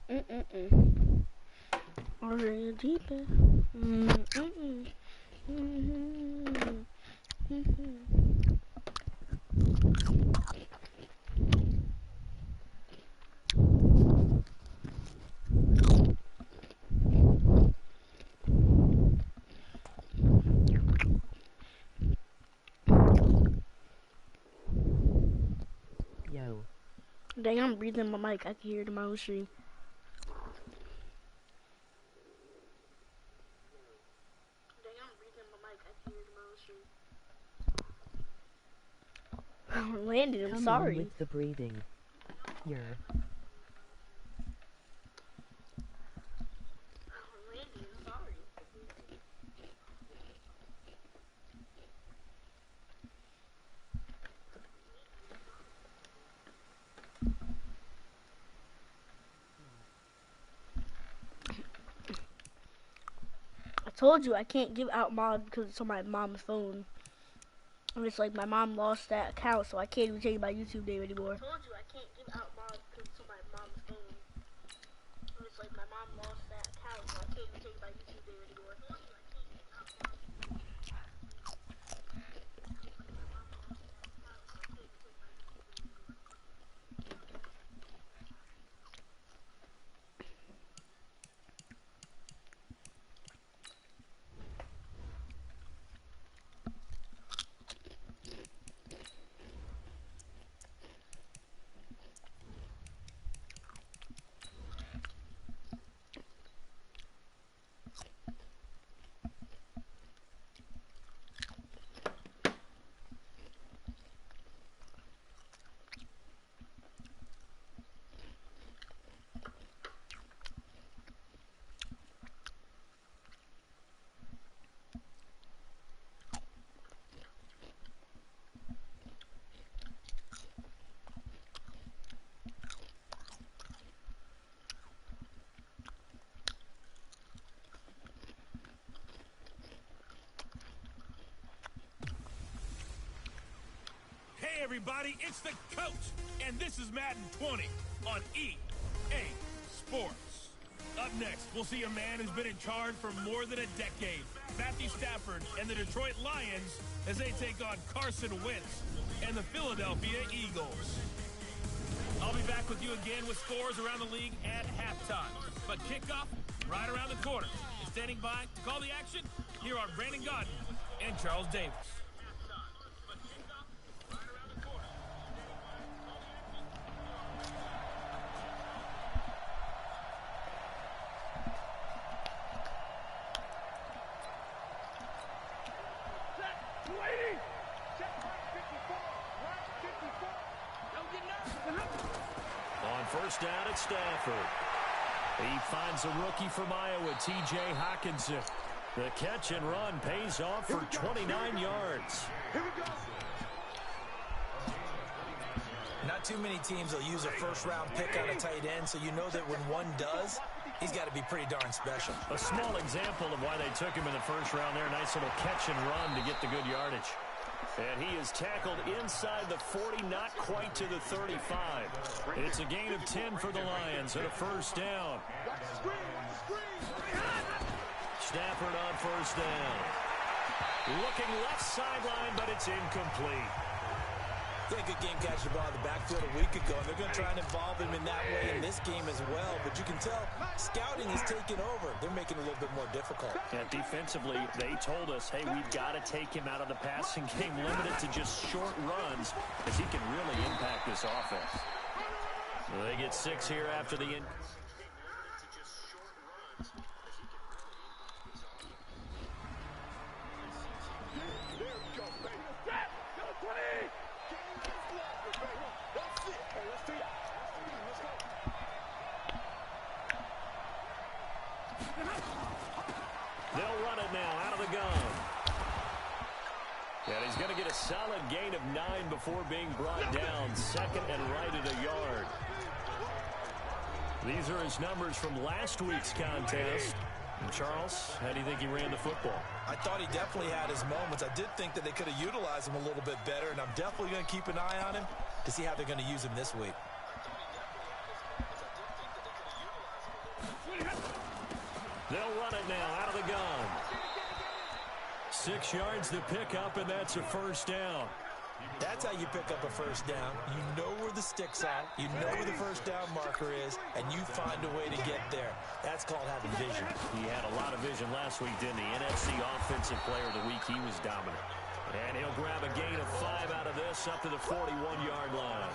Or deeper. Yo. Dang, I'm breathing my mic. I can hear it in my own stream. Landon, I'm Come sorry. on with the breathing. You're. I told you I can't give out mod because it's on my mom's phone. And it's like my mom lost that account, so I can't even change my YouTube name anymore. I told you I can't give out mod because it's on my mom's phone. And it's like my mom lost that account, so I can't even change my YouTube name anymore. Hey everybody, it's the coach, and this is Madden 20 on EA Sports. Up next, we'll see a man who's been in charge for more than a decade, Matthew Stafford and the Detroit Lions, as they take on Carson Wentz and the Philadelphia Eagles. I'll be back with you again with scores around the league at halftime, but kickoff right around the corner. And standing by to call the action, here are Brandon Godden and Charles Davis. First down at Stafford. He finds a rookie from Iowa, T.J. Hockenson. The catch and run pays off for 29 yards. Not too many teams will use a first-round pick on a tight end, so you know that when one does, he's got to be pretty darn special. A small example of why they took him in the first round there. Nice little catch and run to get the good yardage. And he is tackled inside the 40, not quite to the 35. It's a gain of 10 for the Lions and a first down. Stafford on first down. Looking left sideline, but it's incomplete. He had a good game catching the ball in the backfield a week ago, and they're going to try and involve him in that way in this game as well. But you can tell scouting is taking over. They're making it a little bit more difficult. And defensively, they told us, hey, we've got to take him out of the passing game, limited to just short runs, as he can really impact this offense. So they get 6 here after the end. They'll run it now out of the gun. And he's going to get a solid gain of 9 before being brought down. Second and right at a yard. These are his numbers from last week's contest. And Charles, how do you think he ran the football? I thought he definitely had his moments. I did think that they could have utilized him a little bit better, and I'm definitely going to keep an eye on him to see how they're going to use him this week. They'll run it now out of the gun. 6 yards to pick up, and that's a first down. That's how you pick up a first down. You know where the sticks are, you know where the first down marker is, and you find a way to get there. That's called having vision. He had a lot of vision last week, didn't he? NFC Offensive Player of the Week, he was dominant. And he'll grab a gain of 5 out of this up to the 41-yard line.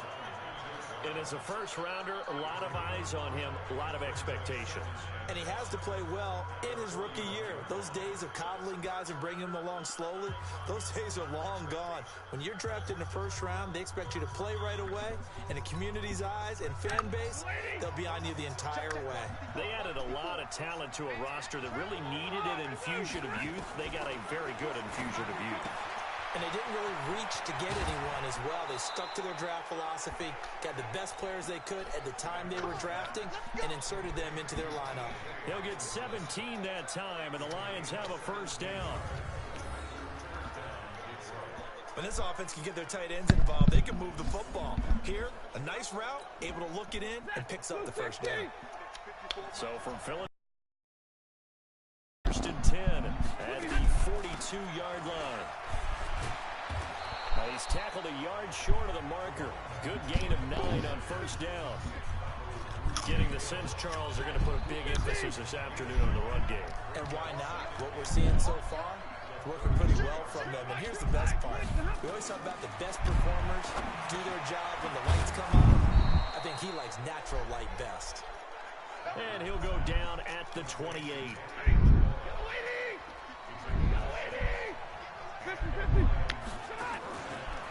And as a first-rounder, a lot of eyes on him, a lot of expectations. And he has to play well in his rookie year. Those days of coddling guys and bringing them along slowly, those days are long gone. When you're drafted in the first round, they expect you to play right away. And the community's eyes and fan base, they'll be on you the entire way. They added a lot of talent to a roster that really needed an infusion of youth. They got a very good infusion of youth. And they didn't really reach to get anyone as well. They stuck to their draft philosophy, got the best players they could at the time they were drafting, and inserted them into their lineup. He'll get 17 that time, and the Lions have a first down. When this offense can get their tight ends involved, they can move the football. Here, a nice route, able to look it in, and picks up the first down. So from Philadelphia, first and 10 at the 42-yard line. He's tackled a yard short of the marker. Good gain of 9 on first down. Getting the sense, Charles, they're going to put a big emphasis this afternoon on the run game. And why not? What we're seeing so far, working pretty well from them. And here's the best part. We always talk about the best performers do their job when the lights come on. I think he likes natural light best. And he'll go down at the 28.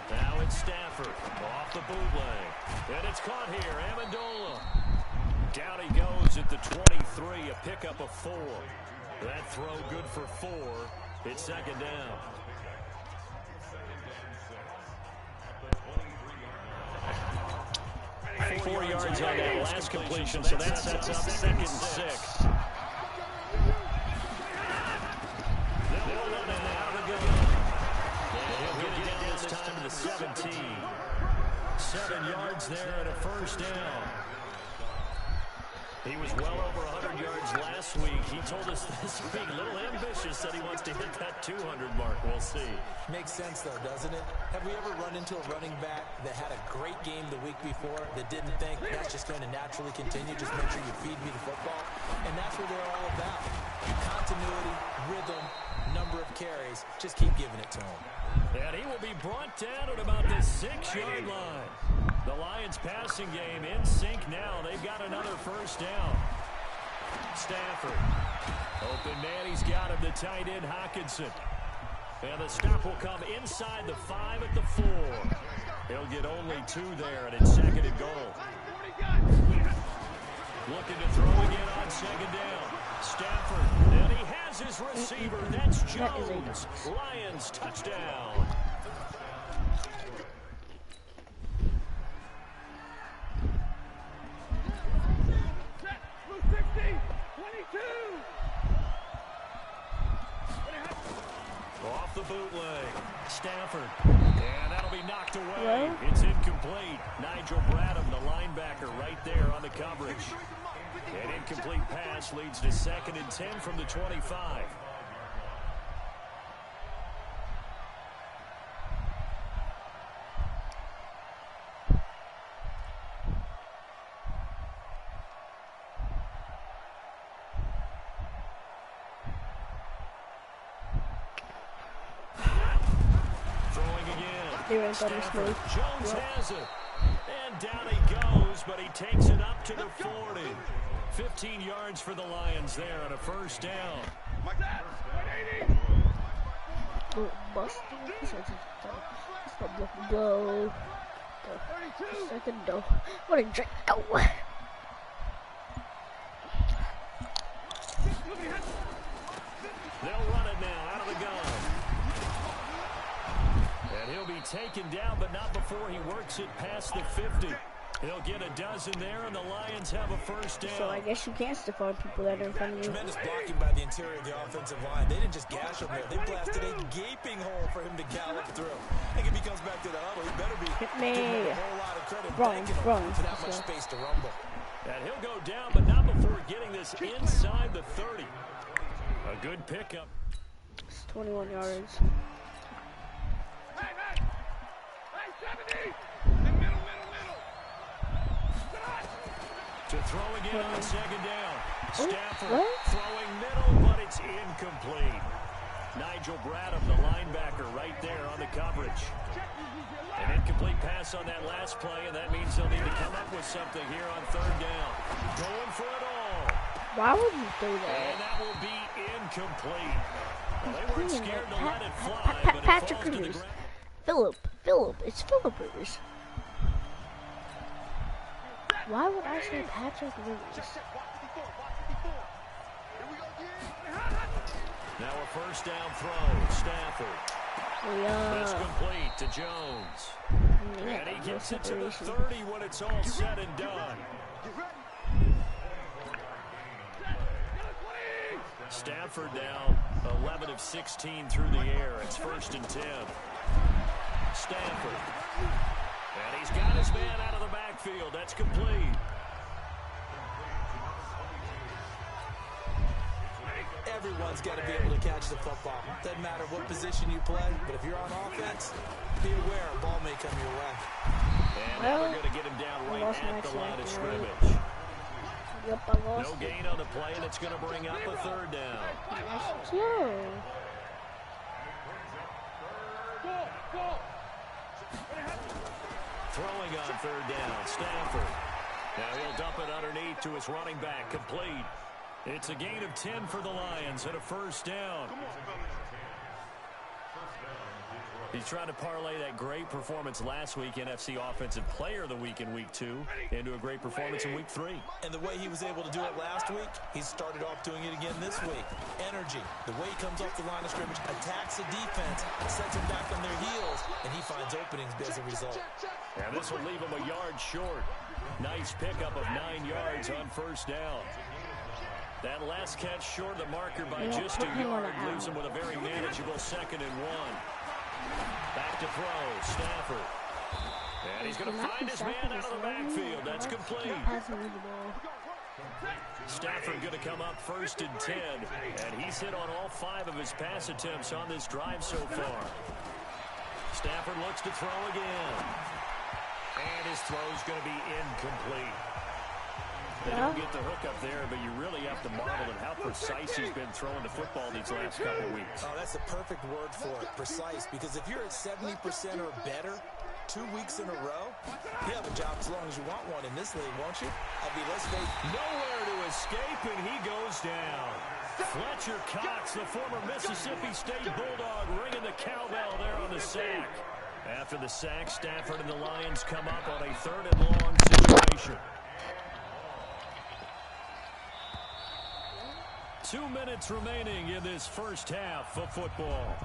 Now it's Stafford off the bootleg. And it's caught here. Amendola. Down he goes at the 23. A pickup of 4. That throw good for 4. It's second down. Four yards on that last completion, so that sets up second and 6. Time to the 17. 7 yards there and a first down. He was well over 100 yards last week. He told us this week, a little ambitious, said he wants to hit that 200 mark. We'll see. Makes sense, though, doesn't it? Have we ever run into a running back that had a great game the week before that didn't think that's just going to naturally continue? Just make sure you feed me the football. And that's what they're all about. Continuity, rhythm, number of carries. Just keep giving it to him. And he will be brought down at about the 6-yard line. The Lions passing game in sync now. They've got another first down. Stafford. Open man, he's got him, the tight end Hockenson. And the stop will come inside the 5 at the 4. He'll get only 2 there, and it's second and goal. Looking to throw again on second down. Stafford, and he has his receiver. That's Jones. Lions touchdown. Off the bootleg. Stafford. And that'll be knocked away. Hello? It's incomplete. Nigel Bradham, the linebacker, right there on the coverage. An incomplete pass leads to second and 10 from the 25. Stafford. Jones has it. And down he goes, but he takes it up to the 40. 15 yards for the Lions there on a first down. Go. Second down. What a drink. Go. They'll run it now out of the gun. And he'll be taken down, but not before he works it past the 50. He'll get a dozen there, and the Lions have a first down. So I guess you can't step on people that are in front of you. Tremendous blocking by the interior of the offensive line. They didn't just gash him there. They blasted a gaping hole for him to gallop through. I think if he comes back to the huddle, he better be giving him a whole lot of credit. Wrong. For that much space to rumble. And he'll go down, but not before getting this is inside the 30. A good pickup. It's 21 yards. To throw again on second down. Stafford what? throwing middle, but it's incomplete. Nigel Bradham, the linebacker, right there on the coverage. An incomplete pass on that last play, and that means they'll need to come up with something here on third down. Going for it all. Why would you do that? And that will be incomplete. Well, they weren't scared to let it fly, but it Patrick falls to the Rivers. ground. Philip. It's Philip Rivers. Why would I say Patrick Rivers? Now a first down throw. Stafford. It's complete to Jones. And he gets it to the 30 when it's all said and done. Stafford now 11 of 16 through the air. It's 1st and 10. Stafford. And he's got his man out of the backfield. That's complete. Everyone's got to be able to catch the football. Doesn't matter what position you play, but if you're on offense, be aware a ball may come your way. And now they're going to get him down right at the line of scrimmage. Yep, I lost. No gain on the play, and it's going to bring up a third down. Let's go. Throwing on third down, Stafford. Now he'll dump it underneath to his running back, complete. It's a gain of 10 for the Lions and a first down. He's trying to parlay that great performance last week, NFC Offensive Player of the Week in Week 2, into a great performance in Week 3. And the way he was able to do it last week, he started off doing it again this week. Energy, the way he comes off the line of scrimmage, attacks the defense, sets them back on their heels, and he finds openings as a result. And this will leave him a yard short. Nice pickup of 9 yards on first down. That last catch short of the marker by just a yard leaves him with a very manageable 2nd and 1. Back to throw, Stafford. And he's going to find his man out of the backfield. That's complete. Stafford going to come up 1st and 10. And he's hit on all 5 of his pass attempts on this drive so far. Stafford looks to throw again. And his throw's going to be incomplete. They don't get the hook up there, but you really have to marvel at how precise he's been throwing the football these last couple of weeks. Oh, that's the perfect word for it, precise, because if you're at 70% or better 2 weeks in a row, you have a job as long as you want one in this league, won't you? Let's face nowhere to escape, and he goes down. Fletcher Cox, the former Mississippi State Bulldog, ringing the cowbell there on the sack. After the sack, Stafford and the Lions come up on a 3rd and long situation. 2 minutes remaining in this first half of football.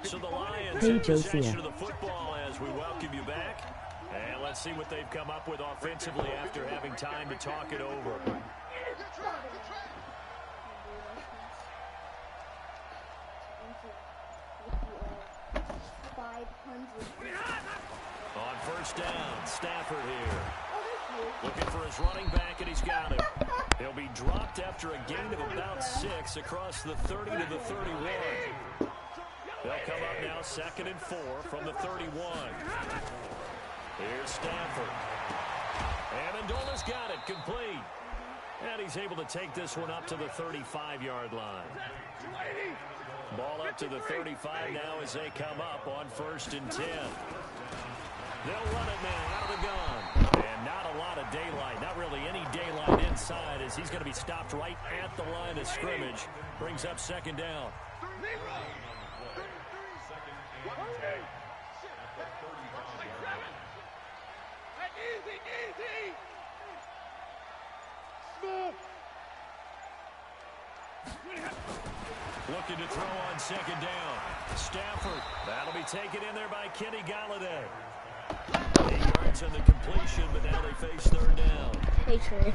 So the Lions in possession of the football as we welcome you back. And let's see what they've come up with offensively after having time to talk it over. On first down, Stafford here. Looking for his running back, and he's got him. He'll be dropped after a gain of about 6 across the 30 to the 31. They'll come up now 2nd and 4 from the 31. Here's Stafford. And Amendola's got it, complete. And he's able to take this one up to the 35-yard line. Ball up to the 35 now as they come up on 1st and 10. They'll run it now out of the gun. And not a lot of daylight. Not really any daylight inside as he's going to be stopped right at the line of scrimmage. Brings up 2nd down. Looking to throw on 2nd down. Stafford. That'll be taken in there by Kenny Galladay. 8 yards on the completion, but now they face 3rd down. Hey, Trey.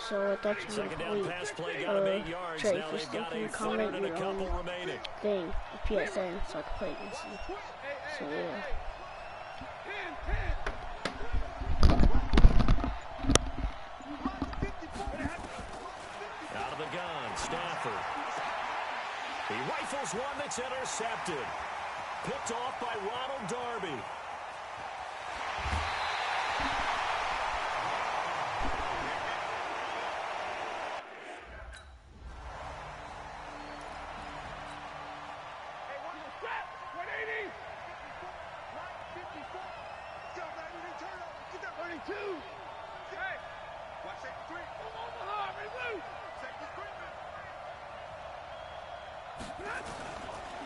So I thought you Second down would pass play got him 8 yards. Trey, Now they've got a comment third and a your couple own remaining. thing, PSN, so I can play against you. So yeah. Out of the gun, Stafford. He rifles one that's intercepted. Picked off by Ronald Darby.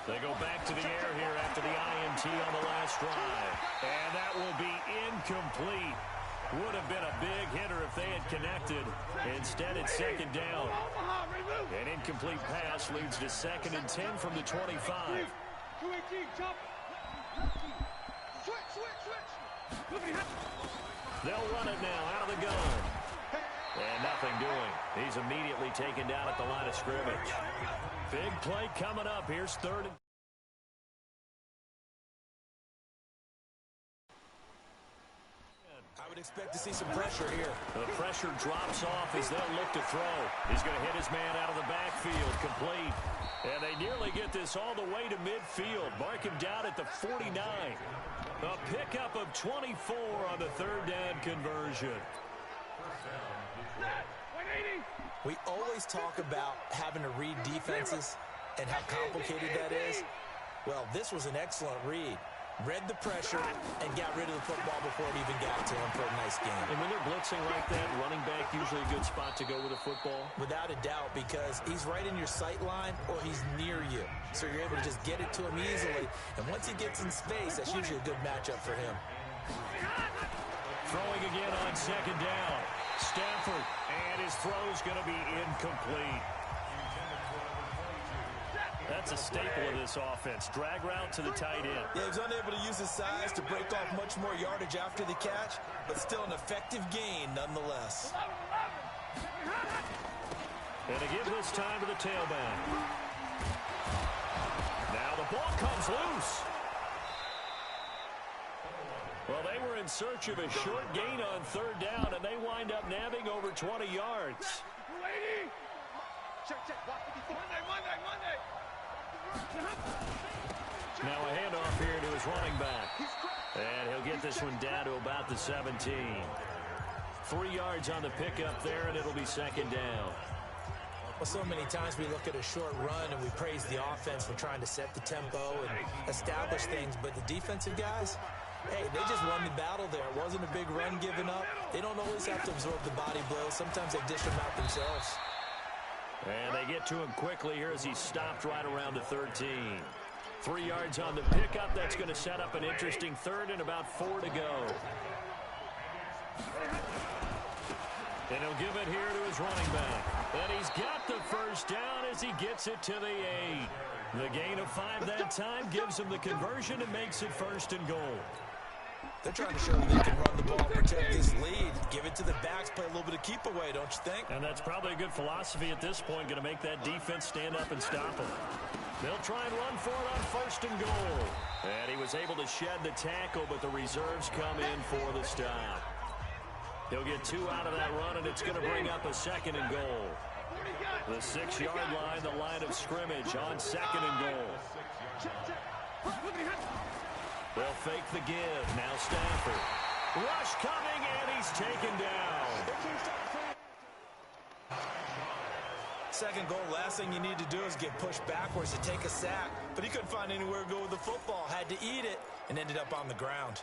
They go back to the air here after the INT on the last drive. And that will be incomplete. Would have been a big hitter if they had connected. Instead, it's second down. An incomplete pass leads to 2nd and 10 from the 25. They'll run it now out of the gun. And nothing doing. He's immediately taken down at the line of scrimmage. Big play coming up. Here's 3rd and I would expect to see some pressure here. the pressure drops off as they'll look to throw. He's going to hit his man out of the backfield, complete. And they nearly get this all the way to midfield. Mark him down at the 49. A pickup of 24 on the 3rd down conversion. We always talk about having to read defenses and how complicated that is. Well, this was an excellent read. Read the pressure and got rid of the football before it even got to him for a nice game. And when they're blitzing like that, running back usually a good spot to go with a football. Without a doubt, because he's right in your sight line or he's near you. So you're able to just get it to him easily. And once he gets in space, that's usually a good matchup for him. Throwing again on 2nd down. Stafford, and his throw's going to be incomplete. That's a staple of this offense. Drag route to the tight end. Yeah, he was unable to use his size to break off much more yardage after the catch, but still an effective gain nonetheless. And to give this time to the tailback. Now the ball comes loose. Well, they were in search of a short gain on 3rd down, and they wind up nabbing over 20 yards. Now a handoff here to his running back. And he'll get this one down to about the 17. 3 yards on the pickup there, and it'll be 2nd down. Well, so many times we look at a short run and we praise the offense for trying to set the tempo and establish things, but the defensive guys, hey, they just won the battle there. It wasn't a big run given up. They don't always have to absorb the body blows. Sometimes they dish them out themselves. And they get to him quickly here as he's stopped right around the 13. 3 yards on the pickup. That's going to set up an interesting 3rd and about 4 to go. And he'll give it here to his running back. And he's got the 1st down as he gets it to the 8. The gain of 5 that time gives him the conversion and makes it 1st and goal. They're trying to show that they can run the ball, protect this lead, give it to the backs, play a little bit of keep away, don't you think? And that's probably a good philosophy at this point, going to make that defense stand up and stop him. They'll try and run for it on 1st and goal. And he was able to shed the tackle, but the reserves come in for the stop. He'll get 2 out of that run, and it's going to bring up a 2nd and goal. The 6-yard line, the line of scrimmage on 2nd and goal. They'll fake the give. Now Stafford. Rush coming, and he's taken down. 2nd goal, last thing you need to do is get pushed backwards to take a sack. But he couldn't find anywhere to go with the football. Had to eat it and ended up on the ground.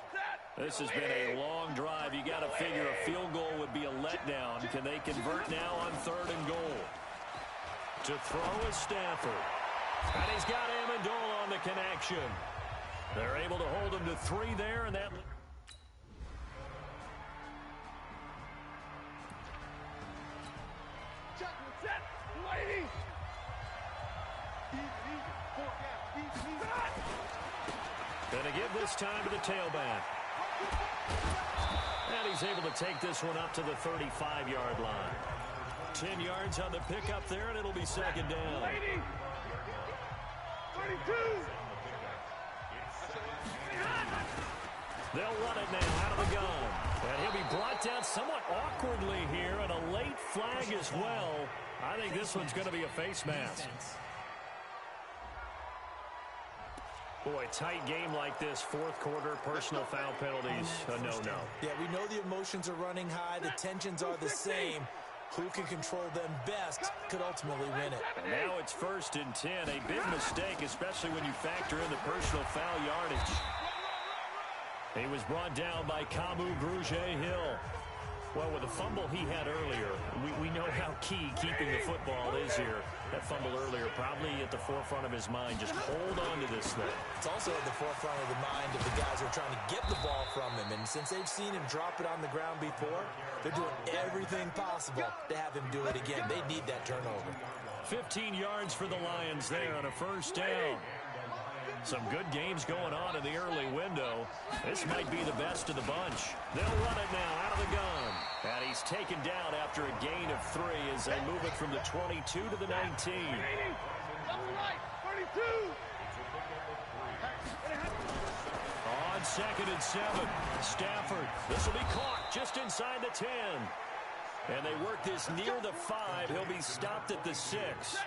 This has been a long drive. You got to figure a field goal would be a letdown. Can they convert now on 3rd and goal? To throw is Stafford. And he's got Amendola on the connection. They're able to hold him to 3 there, and that... Gonna give this time to the tailback. And he's able to take this one up to the 35-yard line. 10 yards on the pickup there, and it'll be second down. 32. They'll run it now out of the gun. And he'll be brought down somewhat awkwardly here, and a late flag as well. I think this one's going to be a face mask. Boy, tight game like this, fourth quarter, personal foul penalties, a no-no. Yeah, we know the emotions are running high, the tensions are the same. Who can control them best could ultimately win it. And now it's 1st and 10, a big mistake, especially when you factor in the personal foul yardage. He was brought down by Kamu Grugier-Hill. Well, with the fumble he had earlier, we know how key keeping the football is here. That fumble earlier probably at the forefront of his mind. Just hold on to this thing. It's also at the forefront of the mind of the guys who are trying to get the ball from him. And since they've seen him drop it on the ground before, they're doing everything possible to have him do it again. They need that turnover. 15 yards for the Lions there on a first down. Some good games going on in the early window. This might be the best of the bunch. They'll run it now out of the gun. And he's taken down after a gain of 3 as they move it from the 22 to the 19. On 2nd and 7, Stafford. This will be caught just inside the 10. And they work this near the 5. He'll be stopped at the 6.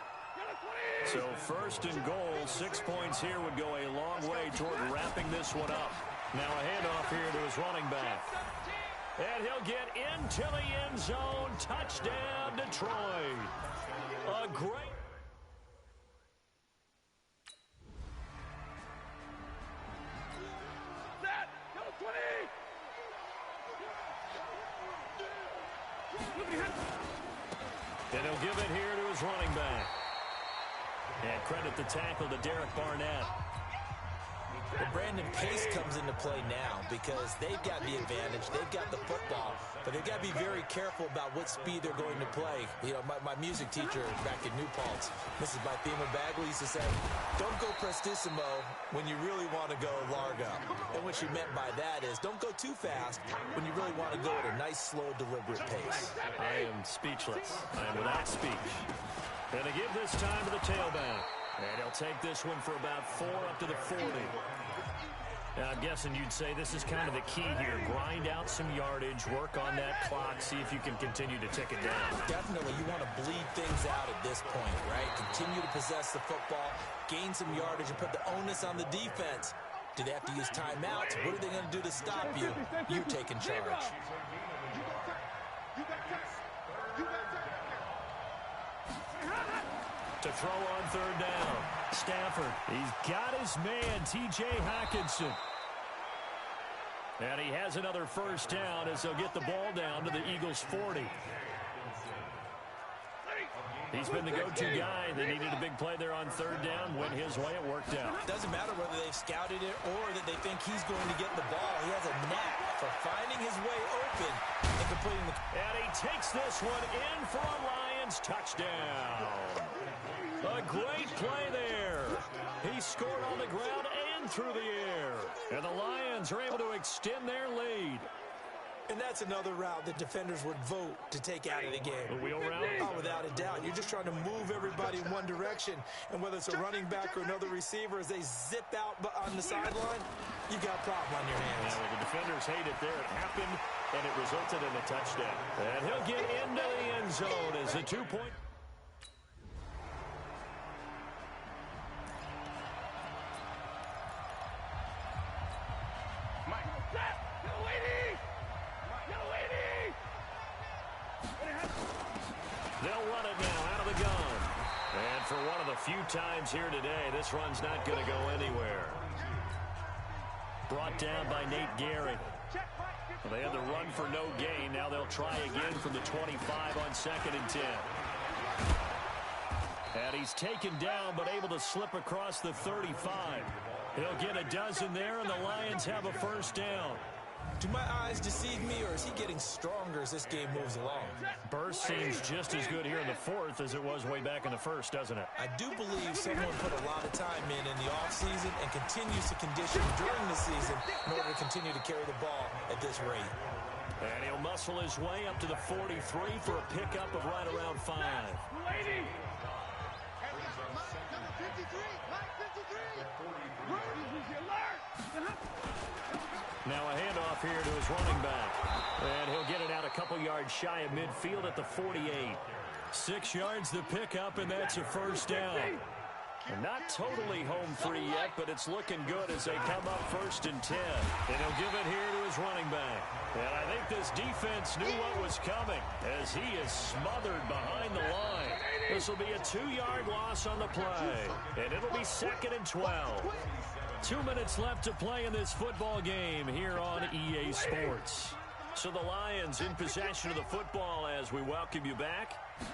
So 1st and goal, 6 points here would go a long way toward wrapping this one up. Now a handoff here to his running back. And he'll get into the end zone. Touchdown, Detroit. A great... And he'll give it here to his running back. And credit the tackle to Derek Barnett. Well, Brandon, pace comes into play now because they've got the advantage. They've got the football, but they've got to be very careful about what speed they're going to play. You know, my music teacher back in New Paltz, Mrs. Bythema Bagley, used to say, don't go prestissimo when you really want to go largo. And what she meant by that is don't go too fast when you really want to go at a nice, slow, deliberate pace. I am speechless. I am without speech. And to give this time to the tailback. And he'll take this one for about 4 up to the 40. Now, I'm guessing you'd say this is kind of the key here. Grind out some yardage, work on that clock, see if you can continue to tick it down. Definitely, you want to bleed things out at this point, right? Continue to possess the football, gain some yardage, and put the onus on the defense. Do they have to use timeouts? What are they going to do to stop you? You're taking charge. To throw on 3rd down. Stafford, he's got his man, T.J. Hockenson. And he has another first down as they'll get the ball down to the Eagles' 40. He's been the go-to guy. They needed a big play there on 3rd down. Went his way, it worked out. Doesn't matter whether they've scouted it or that they think he's going to get the ball. He has a knack for finding his way open and completing the... And he takes this one in for a Lions touchdown. A great play there. He scored on the ground and through the air. And the Lions are able to extend their lead. And that's another route that defenders would vote to take out of the game. A wheel route? Oh, without a doubt. You're just trying to move everybody in one direction. And whether it's a running back or another receiver, as they zip out on the sideline, you got a problem on your hands. Yeah, well, the defenders hate it there. It happened, and it resulted in a touchdown. And he'll get into the end zone as a 2-point... They'll run it now out of the gun. And for one of the few times here today, this run's not going to go anywhere. Brought down by Nate Gehrig. Well, they had the run for no gain. Now they'll try again from the 25 on 2nd and 10. And he's taken down but able to slip across the 35. He'll get a dozen there, and the Lions have a first down. Do my eyes deceive me, or is he getting stronger as this game moves along? Burst seems just as good here in the 4th as it was way back in the 1st, doesn't it? I do believe someone put a lot of time in the offseason and continues to condition during the season in order to continue to carry the ball at this rate. And he'll muscle his way up to the 43 for a pickup of right around 5. Now a handoff here to his running back. And he'll get it out a couple yards shy of midfield at the 48. 6 yards the pickup, and that's a first down. And not totally home free yet, but it's looking good as they come up 1st and 10. And he'll give it here to his running back. And I think this defense knew what was coming as he is smothered behind the line. This will be a 2-yard loss on the play. And it'll be 2nd and 12. 2 minutes left to play in this football game here on EA Sports. So the Lions in possession of the football as we welcome you back.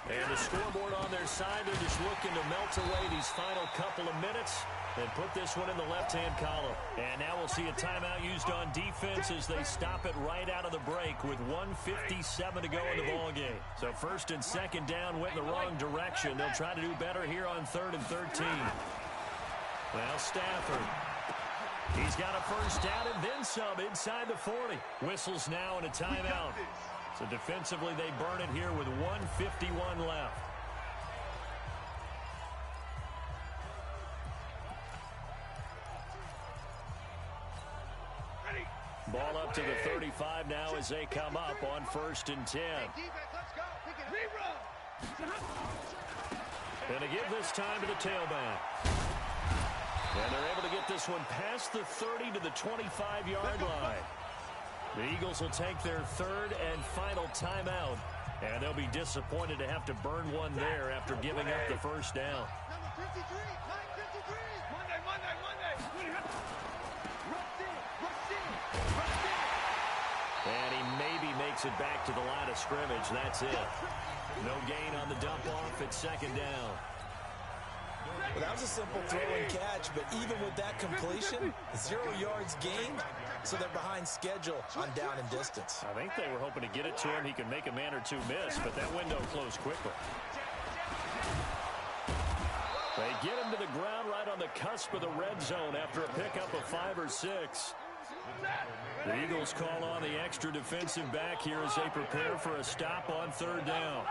And the scoreboard on their side, they're just looking to melt away these final couple of minutes and put this one in the left-hand column. And now we'll see a timeout used on defense as they stop it right out of the break with 1:57 to go in the ballgame. So 1st and 2nd down went in the wrong direction. They'll try to do better here on 3rd and 13. Well, Stafford. He's got a first down and then some inside the 40. Whistles now and a timeout. So defensively, they burn it here with 1:51 left. Ball up to the 35 now as they come up on 1st and 10. And to give this time to the tailback. And they're able to get this one past the 30 to the 25-yard line. The Eagles will take their 3rd and final timeout, and they'll be disappointed to have to burn one there after giving up the first down. And he maybe makes it back to the line of scrimmage. That's it. No gain on the dump off at 2nd down. Well, that was a simple throw and catch, but even with that completion, 0 yards gained, so they're behind schedule on down and distance. I think they were hoping to get it to him. He could make a man or two miss, but that window closed quickly. They get him to the ground right on the cusp of the red zone after a pickup of 5 or 6. The Eagles call on the extra defensive back here as they prepare for a stop on 3rd down.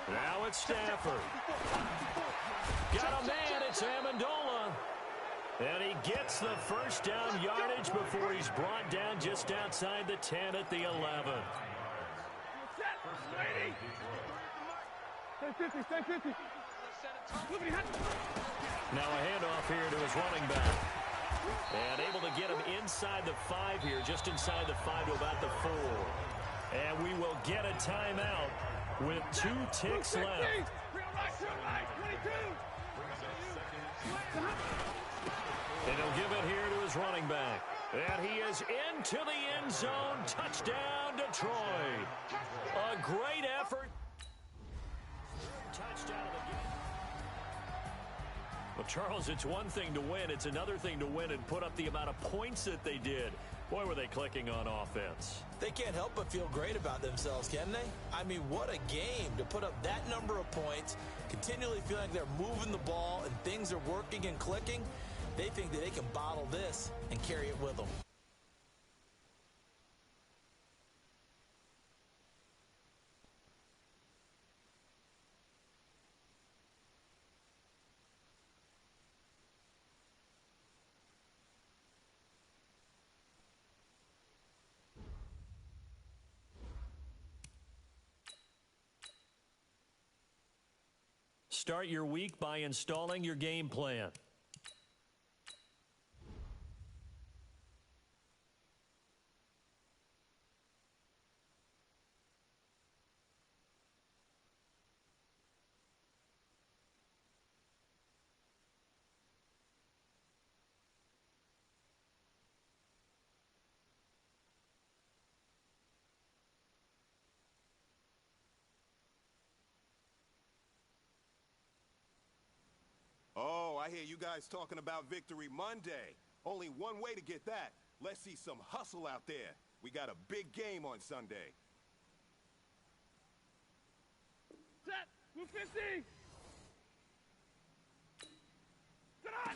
Now it's Stafford. Got a man, it's Amendola. And he gets the first down yardage before he's brought down just outside the 10 at the 11. Now a handoff here to his running back. And able to get him inside the 5 here, just inside the 5 to about the 4. And we will get a timeout with 2 ticks left. And he'll give it here to his running back. And he is into the end zone. Touchdown, Detroit. A great effort. Touchdown of the game. Well, Charles, it's one thing to win. It's another thing to win and put up the amount of points that they did. Boy, were they clicking on offense. They can't help but feel great about themselves, can they? I mean, what a game to put up that number of points, continually feeling like they're moving the ball and things are working and clicking. They think that they can bottle this and carry it with them. Start your week by installing your game plan. Oh, I hear you guys talking about Victory Monday. Only one way to get that. Let's see some hustle out there. We got a big game on Sunday. Set! Move 50! Set on!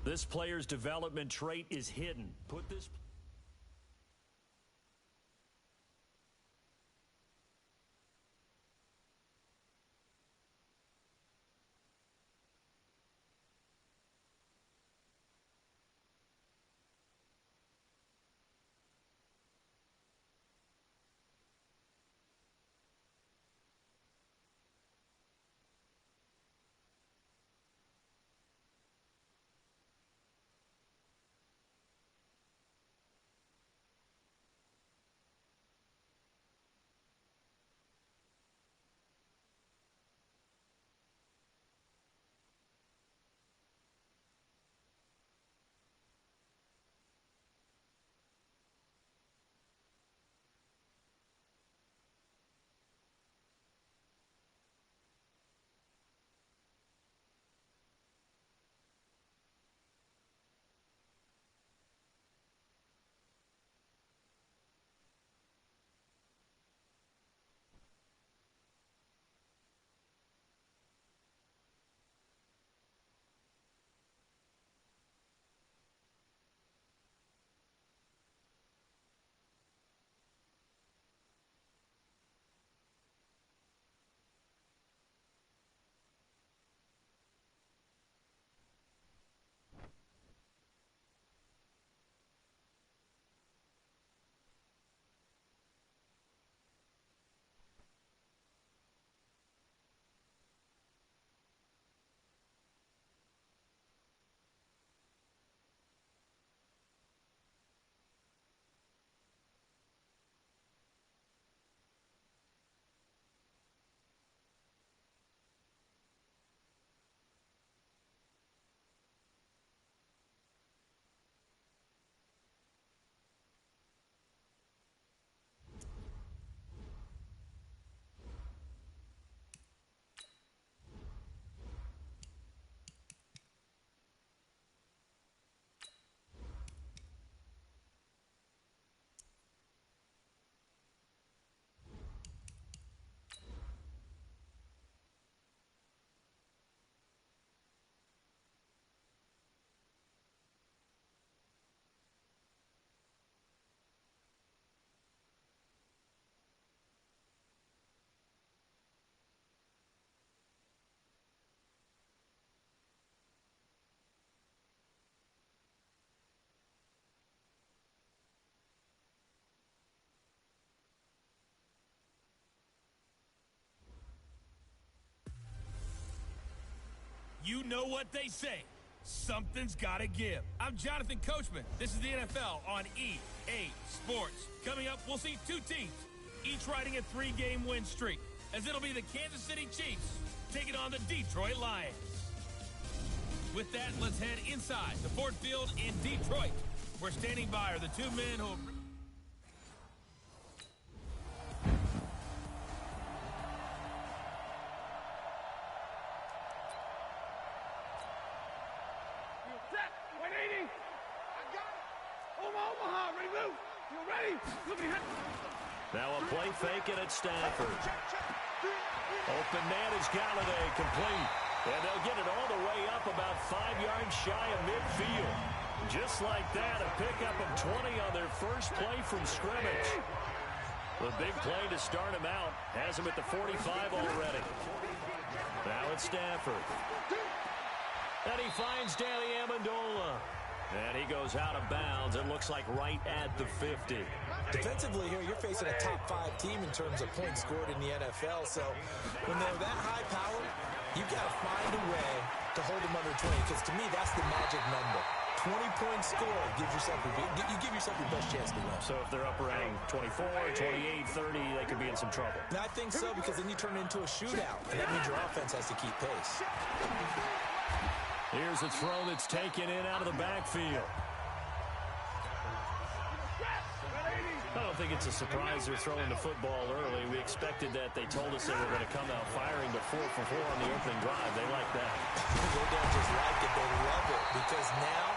This player's development trait is hidden. Put this... You know what they say. Something's got to give. I'm Jonathan Coachman. This is the NFL on EA Sports. Coming up, we'll see two teams, each riding a 3-game win streak, as it'll be the Kansas City Chiefs taking on the Detroit Lions. With that, let's head inside the Ford Field in Detroit. We're standing by are the two men who... Now a play fake and it's Stafford. Open man is Galladay, complete. And they'll get it all the way up about 5 yards shy of midfield. Just like that, a pickup of 20 on their first play from scrimmage. The big play to start him out has him at the 45 already. Now it's Stafford. And he finds Danny Amendola. And he goes out of bounds. It looks like right at the 50. Defensively here, you're facing a top 5 team in terms of points scored in the NFL. So when they're that high power, you got to find a way to hold them under 20. Because to me, that's the magic number. 20 points scored gives yourself you give yourself your best chance to win. So if they're up around 24, 28, 30, they could be in some trouble. And I think so, because then you turn it into a shootout. And that means your offense has to keep pace. Here's a throw that's taken in out of the backfield. I don't think it's a surprise they're throwing the football early. We expected that. They told us they were going to come out firing to 4 for 4 on the opening drive. They like that. They don't just like it, they love it, because now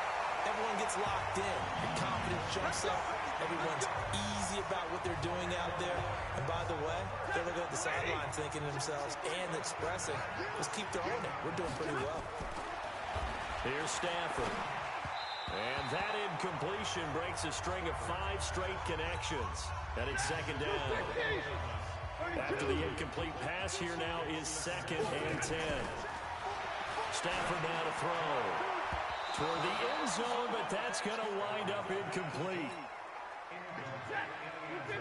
everyone gets locked in. The confidence jumps up. Everyone's easy about what they're doing out there. And by the way, they're looking at the sideline thinking to themselves and expressing, just keep throwing it. We're doing pretty well. Here's Stafford. And that incompletion breaks a string of 5 straight connections. And it's second down. After the incomplete pass, here now is 2nd and 10. Stafford now to throw. Toward the end zone, but that's going to wind up incomplete.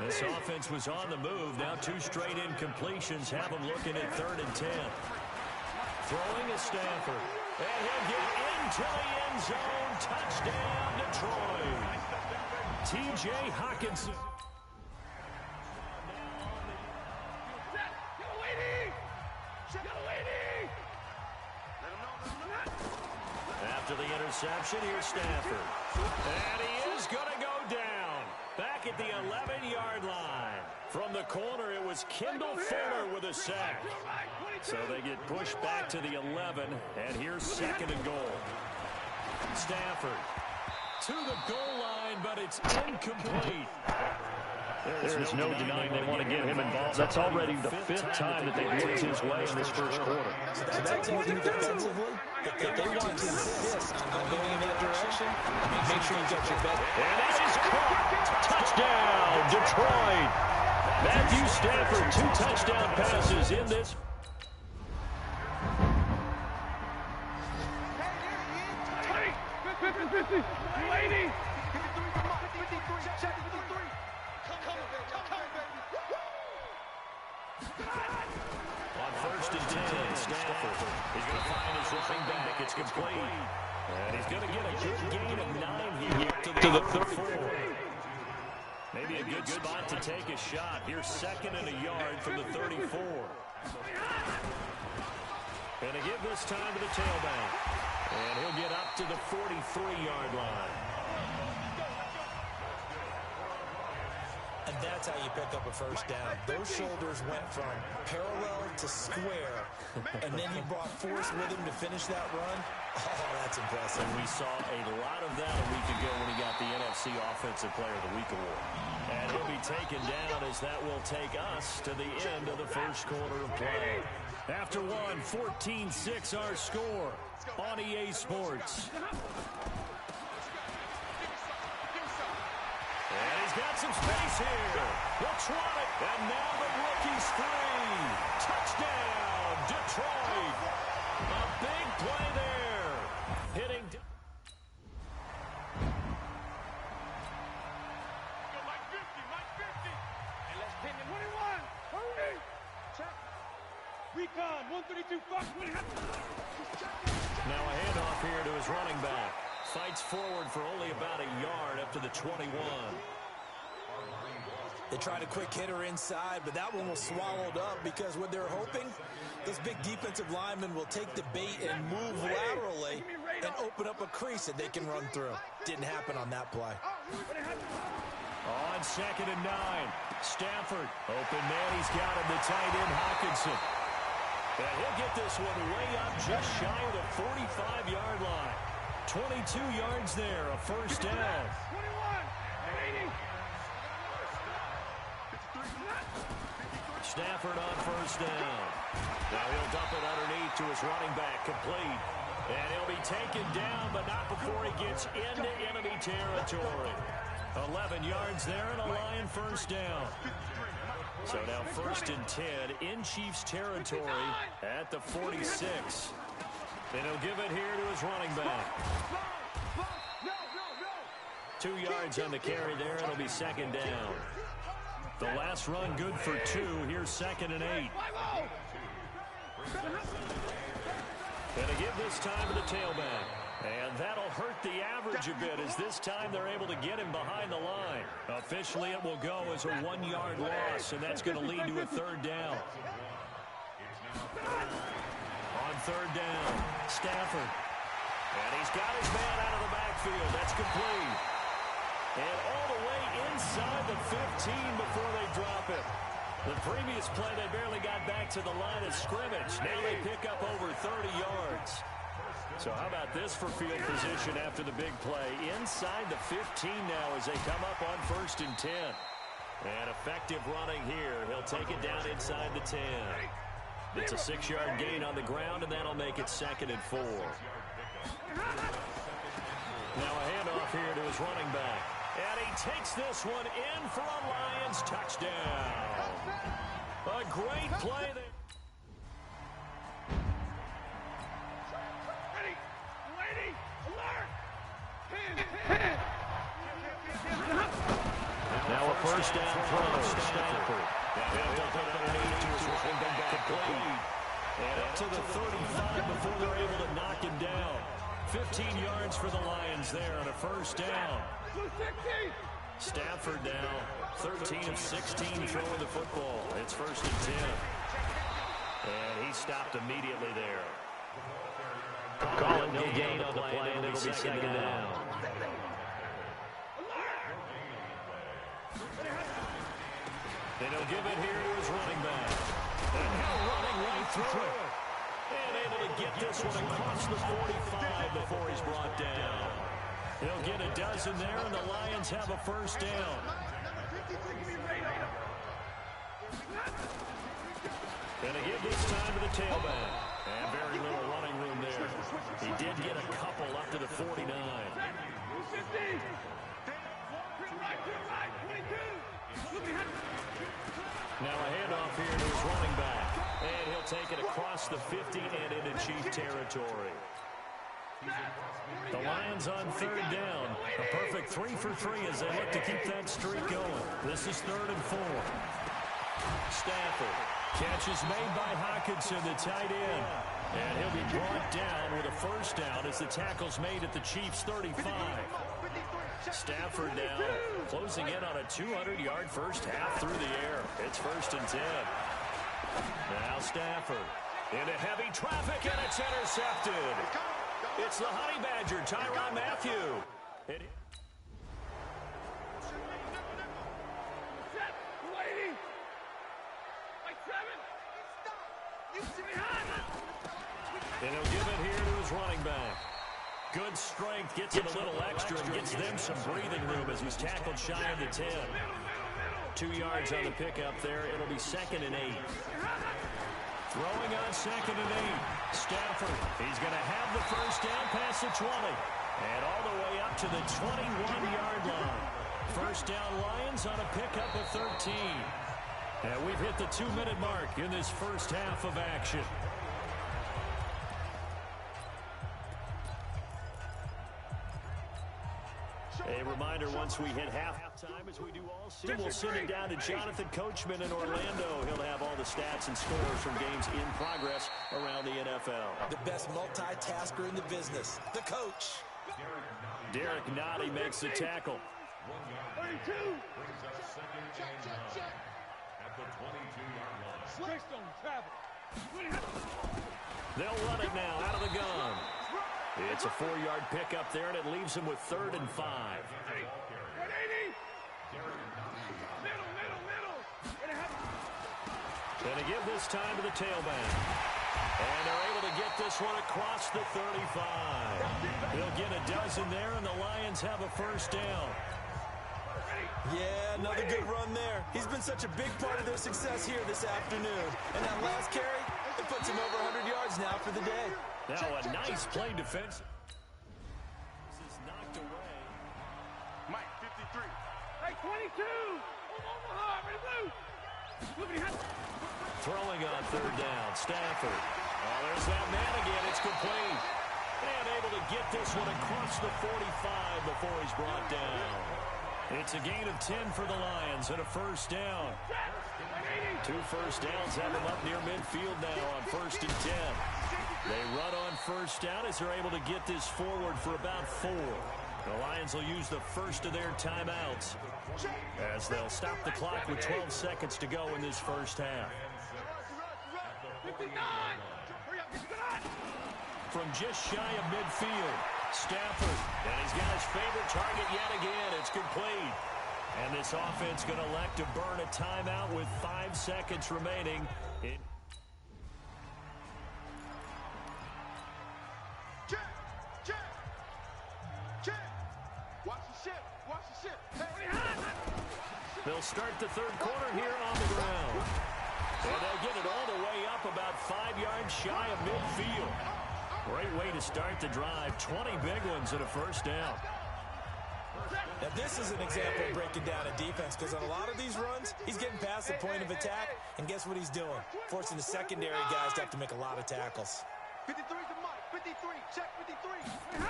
This offense was on the move. Now 2 straight incompletions have them looking at 3rd and 10. Throwing is Stafford. And he'll get into the end zone. Touchdown, Detroit. T.J. Hockenson. After the interception, here's Stafford. And he is going to go down. Back at the 11-yard line. From the corner, it was Kendall Fuller with a sack. So they get pushed back to the 11, and here's 2nd and goal. Stafford to the goal line, but it's incomplete. There is no denying they want to get him involved. That's already the 5th time that they've looked his way in this first quarter. So that tells you defensively that they want to insist on going in that direction. Make sure you get your bet. And that is caught. Touchdown, Detroit. Matthew Stafford, 2 touchdown passes in this. On 1st and 10, Stafford. He's going to find his running back. It's complete. And he's going to get a good gain of 9 here to the 34. Maybe a good spot to take a shot. Here's 2nd and a yard from the 34. And to give this time to the tailback. And he'll get up to the 43-yard line. And that's how you pick up a first down. Those shoulders went from parallel to square, and then he brought force with him to finish that run. Oh, that's impressive. And we saw a lot of that a week ago when he got the NFC Offensive Player of the Week award. And he'll be taken down as that will take us to the end of the first quarter of play. After one, 14-6 our score on EA Sports. And he's got some space here. He'll try it. And now the rookie's free. Touchdown, Detroit. A big play there. Hitting. And let's pin him. 21. Hurry. Check. Recon. 132. Fuck. Now a handoff here to his his running back. Fights forward for only about a yard up to the 21. They tried a quick hitter inside, but that one was swallowed up because what they're hoping, those big defensive linemen will take the bait and move laterally and open up a crease that they can run through. Didn't happen on that play. On 2nd and 9, Stafford, open man, he's got him, the tight end, Hockenson. And he'll get this one way up just shy of the 45-yard line. 22 yards there, a first down. Stafford on first down. Now he'll dump it underneath to his running back, complete. And he'll be taken down, but not before he gets into enemy territory. 11 yards there and a Lion first down. So now 1st and 10 in Chiefs territory at the 46. And he'll give it here to his running back. 2 yards on the carry there. It'll be 2nd down. The last run good for 2. Here's 2nd and 8. Gonna give this time to the tailback. And that'll hurt the average a bit as this time they're able to get him behind the line. Officially, it will go as a 1-yard loss, and that's going to lead to a 3rd down. On 3rd down, Stafford. And he's got his man out of the backfield. That's complete. And all the way inside the 15 before they drop it. The previous play, they barely got back to the line of scrimmage. Now they pick up over 30 yards. So how about this for field position after the big play? Inside the 15 now as they come up on 1st and 10. And effective running here. He'll take it down inside the 10. It's a 6-yard gain on the ground, and that'll make it 2nd and 4. Now a handoff here to his running back. And he takes this one in for a Lions touchdown. A great play there. Now a first down throw. Stafford. He'll dump it underneath to his running back, complete. And up to the 35 before they're able to knock him down. 15 yards for the Lions there on a first down. Stafford now 13 of 16 throwing the football. It's 1st and 10. And he stopped immediately there. Call it no gain on the play, and it'll be 2nd down. And he'll give it here to his running back. And now running right through it. And able to get this one across the 45 before he's brought down. He'll get a dozen there, and the Lions have a first down. Gonna give this time to the tailback. And very little running room there. He did get a couple up to the 49. Now a handoff here to his running back. And he'll take it across the 50 and into Chief territory. The Lions on 3rd down. A perfect 3 for 3 as they look to keep that streak going. This is 3rd and 4. Stafford. Catch is made by Hockenson, the tight end. And he'll be brought down with a first down as the tackle's made at the Chiefs' 35. Stafford now closing in on a 200-yard first half through the air. It's 1st and 10. Now Stafford into heavy traffic, and it's intercepted. It's the Honey Badger, Tyrann Mathieu. And he'll give it here to his running back. Good strength, gets him a little extra and gets them some breathing room as he's tackled shy of the 10. 2 yards on the pickup there. It'll be 2nd and 8. Throwing on 2nd and 8. Stafford, he's going to have the first down past the 20. And all the way up to the 21-yard line. First down Lions on a pickup of 13. And we've hit the 2-minute mark in this first half of action. A reminder, once we hit halftime, as we do all season, we'll send it down to Jonathan Coachman in Orlando. He'll have all the stats and scores from games in progress around the NFL. The best multitasker in the business, the coach. Derek Nottie makes the tackle. 32. Check. At the 22-yard line. Switched on travel. They'll run it now out of the gun. It's a 4-yard pickup there, and it leaves him with 3rd and 5. 180. Middle. Going to give this time to the tailback. And they're able to get this one across the 35. They'll get a dozen there, and the Lions have a first down. Yeah, another good run there. He's been such a big part of their success here this afternoon. And that last carry, it puts him over 100 yards now for the day. Now a nice play defense. This is knocked away. Mike, 53. Hey, 22. Omaha, ready to move. Throwing on 3rd down, Stafford. Oh, there's that man again. It's complete. And able to get this one across the 45 before he's brought down. It's a gain of 10 for the Lions and a first down. 2 first downs have them up near midfield now on 1st and 10. They run on first down as they're able to get this forward for about 4. The Lions will use the first of their timeouts as they'll stop the clock with 12 seconds to go in this first half. From just shy of midfield, Stafford, and he's got his favorite target yet again. It's complete. And this offense going to elect to burn a timeout with 5 seconds remaining. Watch the ship. Hey. They'll start the 3rd quarter here on the ground. And they'll get it all the way up about 5 yards shy of midfield. Great way to start the drive. 20 big ones and a first down. Now, this is an example of breaking down a defense, because on a lot of these runs, he's getting past the point of attack, and guess what he's doing? Forcing the secondary guys to have to make a lot of tackles. 53 to Mike. 53. Check 53.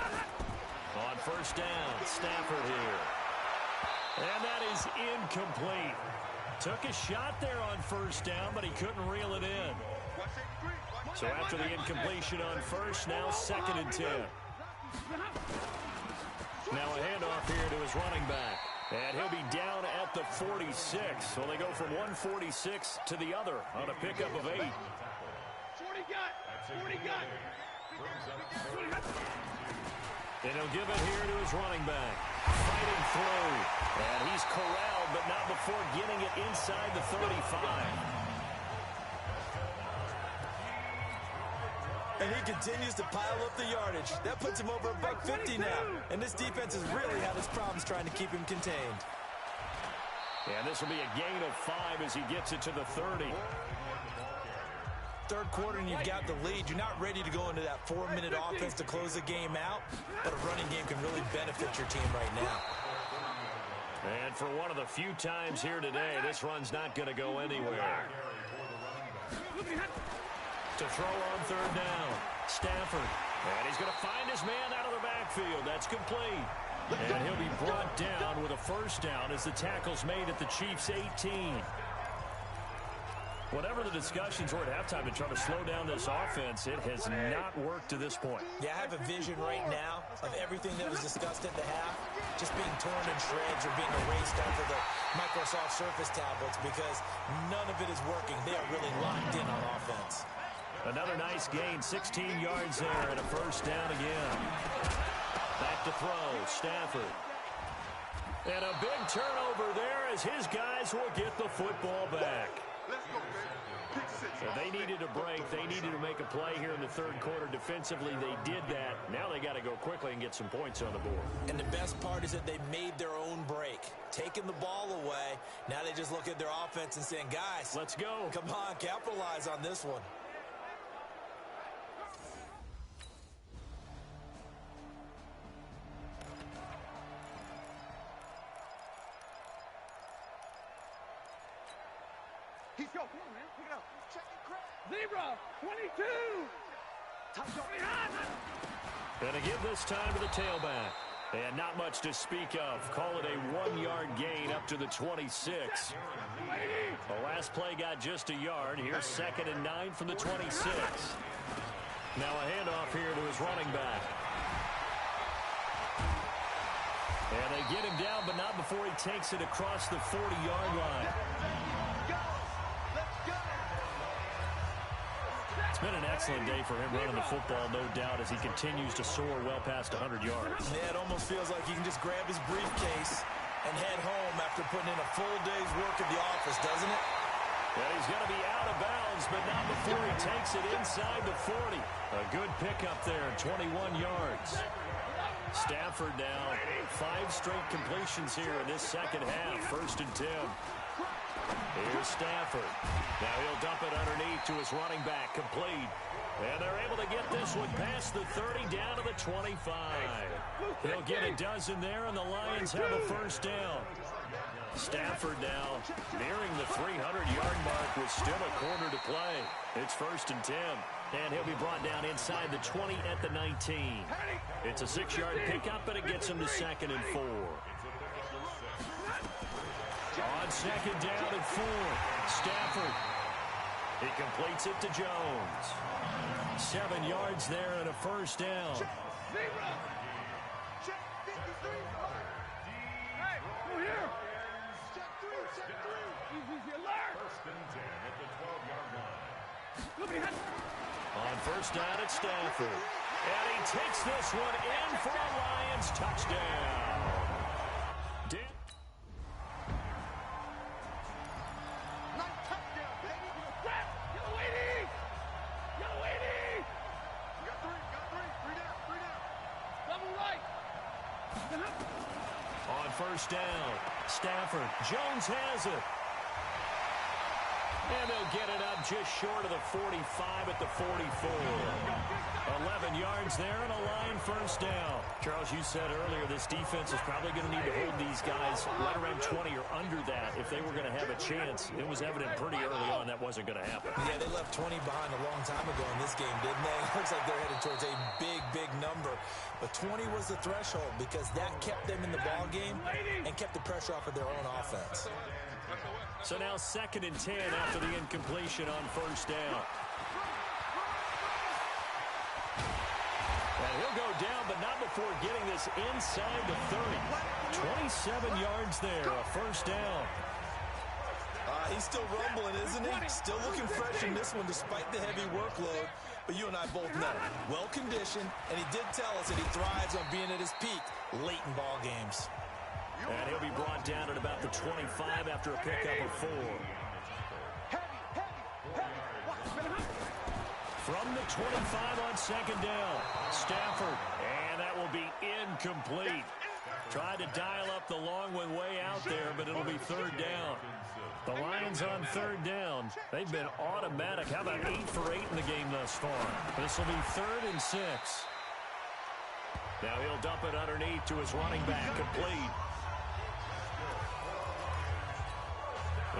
On first down, Stafford here. And that is incomplete. Took a shot there on first down, but he couldn't reel it in. So after the incompletion on first, now 2nd and 10. Now a handoff here to his running back. And he'll be down at the 46. So they go from 146 to the other on a pickup of 8. 40 got. And he'll give it here to his running back. Fighting through. And he's corralled, but not before getting it inside the 35. And he continues to pile up the yardage. That puts him over $150 now. And this defense has really had its problems trying to keep him contained. And this will be a gain of 5 as he gets it to the 30. 3rd quarter and you've got the lead. You're not ready to go into that 4-minute offense to close the game out, but a running game can really benefit your team right now. And for one of the few times here today, this run's not going to go anywhere. To throw on 3rd down, Stafford. And he's going to find his man out of the backfield. That's complete. And he'll be brought down with a first down as the tackle's made at the Chiefs' 18. Whatever the discussions were at halftime to try to slow down this offense, it has not worked to this point. Yeah, I have a vision right now of everything that was discussed at the half just being torn in shreds or being erased off of the Microsoft Surface tablets, because none of it is working. They are really locked in on offense. Another nice gain, 16 yards there, and a first down again. Back to throw, Stafford. And a big turnover there as his guys will get the football back. So they needed a break. They needed to make a play here in the 3rd quarter. Defensively, they did that. Now they got to go quickly and get some points on the board. And the best part is that they made their own break, taking the ball away. Now they just look at their offense and saying, guys, let's go. Come on, capitalize on this one. He's go. Come on, man. Pick it up. Check it, Chris. Zebra, 22. Gonna give this time to the tailback. And not much to speak of. Call it a 1-yard gain up to the 26. The last play got just a yard. Here's 2nd and 9 from the 26. Now a handoff here to his running back. And they get him down, but not before he takes it across the 40-yard line. It's been an excellent day for him running the football, no doubt, as he continues to soar well past 100 yards. Yeah, it almost feels like he can just grab his briefcase and head home after putting in a full day's work at the office, doesn't it? And he's going to be out of bounds, but not before he takes it inside the 40. A good pickup there, 21 yards. Stafford now, 5 straight completions here in this second half. 1st and 10. Here's Stafford. Now he'll dump it underneath to his running back, complete. And they're able to get this one past the 30 down to the 25. He'll get a dozen there, and the Lions have a 1st down. Stafford now nearing the 300-yard mark with still a quarter to play. It's 1st and 10. And he'll be brought down inside the 20 at the 19. It's a 6-yard pickup, but it gets him to 2nd and 4. On 2nd down and 4, Stafford. He completes it to Jones. 7 yards there and a 1st down. On 1st down, it's Stafford. And he takes this one in for a Lions touchdown. On 1st down, Stafford. Jones has it. And they'll get it up just short of the 45 at the 44. 11 yards there and a line 1st down. Charles, you said earlier this defense is probably going to need to hold these guys right around 20 or under that if they were going to have a chance. It was evident pretty early on that wasn't going to happen. Yeah, they left 20 behind a long time ago in this game, didn't they? Looks like they're headed towards a big, big number. But 20 was the threshold because that kept them in the ball game and kept the pressure off of their own offense. So now 2nd and 10 after the incompletion on 1st down. And he'll go down, but not before getting this inside the 30. 27 yards there, a 1st down. He's still rumbling, isn't he? Still looking fresh in this one despite the heavy workload. But you and I both know, well-conditioned, and he did tell us that he thrives on being at his peak late in ball games. And he'll be brought down at about the 25 after a pickup of 4. From the 25 on 2nd down, Stafford, and that will be incomplete. Tried to dial up the long one way out there, but it'll be 3rd down. The Lions on 3rd down. They've been automatic. How about 8 for 8 in the game thus far? This will be 3rd and 6. Now he'll dump it underneath to his running back, complete.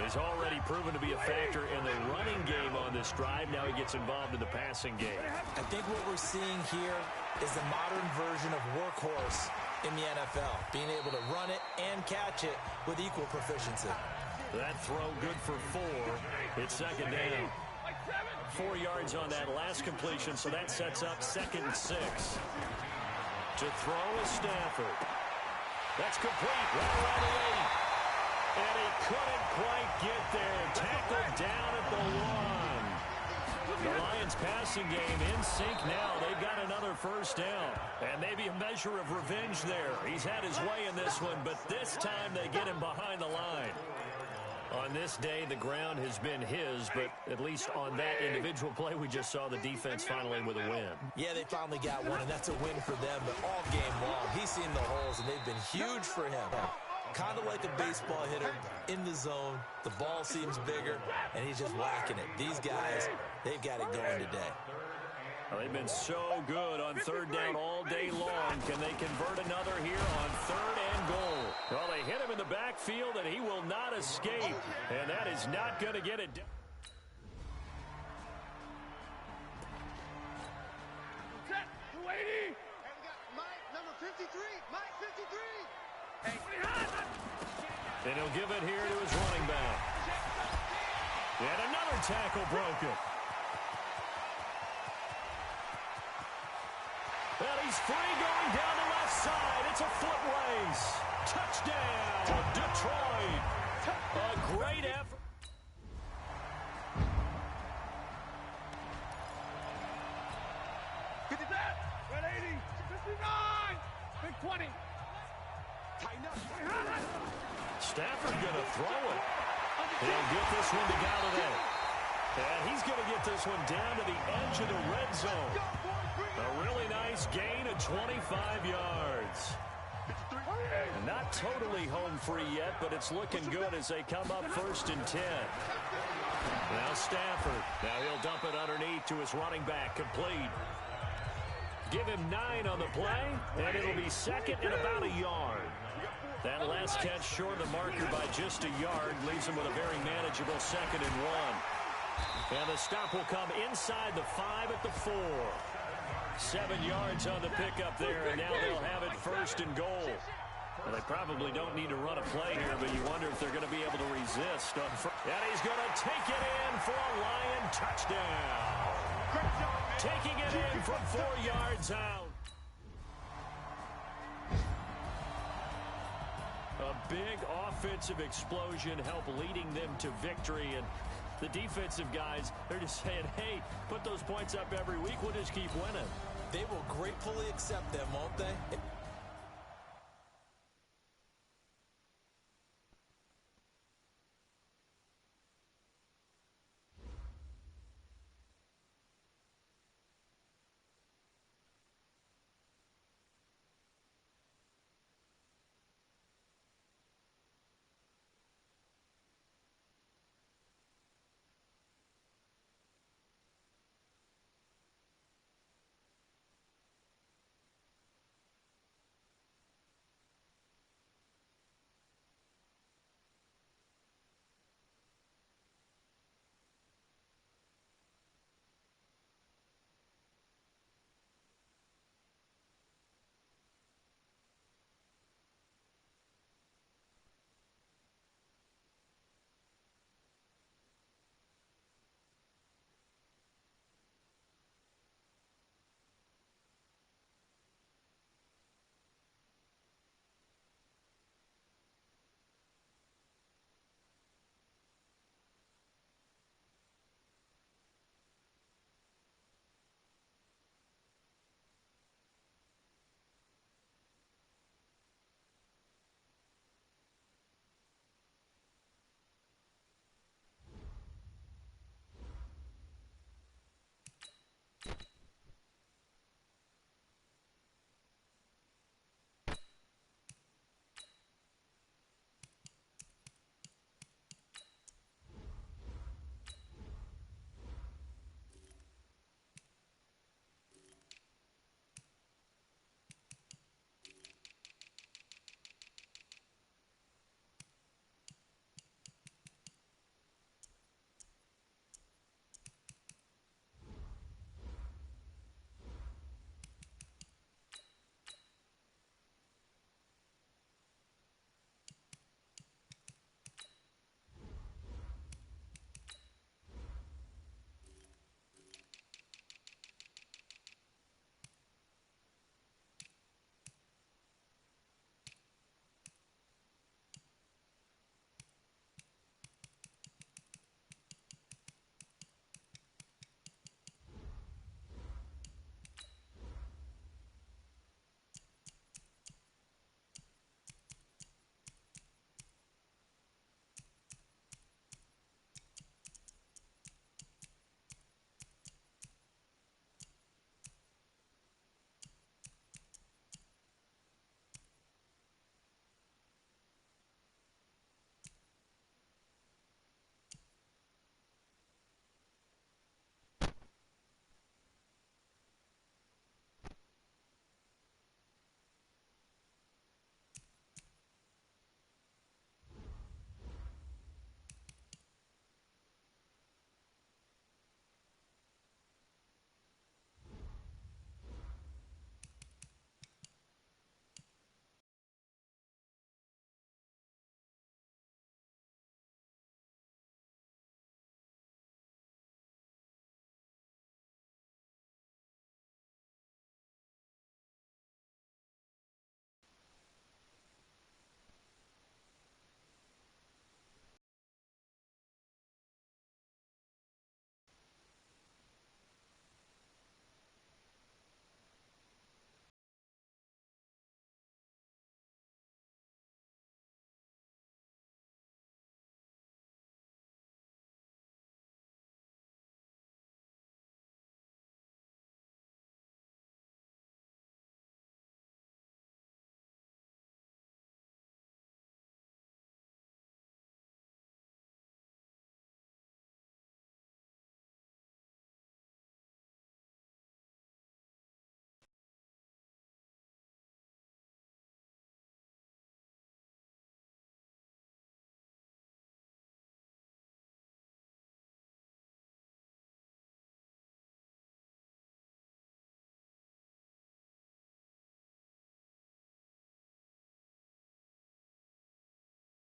He's already proven to be a factor in the running game on this drive. Now he gets involved in the passing game. I think what we're seeing here is the modern version of workhorse in the NFL, being able to run it and catch it with equal proficiency. That throw good for 4. It's 2nd down. 4 yards on that last completion, so that sets up 2nd and 6. To throw is Stafford. That's complete right around the 8. And he couldn't quite get there. Tackled down at the 1. The Lions passing game in sync now. They've got another 1st down. And maybe a measure of revenge there. He's had his way in this one, but this time they get him behind the line. On this day, the ground has been his, but at least on that individual play, we just saw the defense finally with a win. Yeah, they finally got one, and that's a win for them, but all game long, he's seen the holes, and they've been huge for him. Kind of like a baseball hitter in the zone. The ball seems bigger, and he's just whacking it. These guys, they've got it going today. Well, they've been so good on 3rd down all day long. Can they convert another here on 3rd and goal? Well, they hit him in the backfield, and he will not escape. And that is not going to get it done. Set, 280. And we got Mike, number 53. Mike 53. And he'll give it here to his running back. And another tackle broken. And he's free going down the left side. It's a foot race. Touchdown, Detroit. A great effort. Red 80, 59, big 20. Stafford going to throw it. He'll get this one to Galladay. And he's going to get this one down to the edge of the red zone. A really nice gain of 25 yards. Not totally home free yet, but it's looking good as they come up 1st and 10. Now Stafford. Now he'll dump it underneath to his running back. Complete. Give him 9 on the play, and it'll be 2nd and about a yard. That last catch short of the marker by just a yard leaves him with a very manageable 2nd and 1. And the stop will come inside the 5 at the 4. 7 yards on the pickup there, and now they'll have it 1st and goal. Well, they probably don't need to run a play here, but you wonder if they're going to be able to resist. And he's going to take it in for a Lion touchdown. Taking it in from 4 yards out. A big offensive explosion helped leading them to victory. And the defensive guys, they're just saying, hey, put those points up every week. We'll just keep winning. They will gratefully accept them, won't they?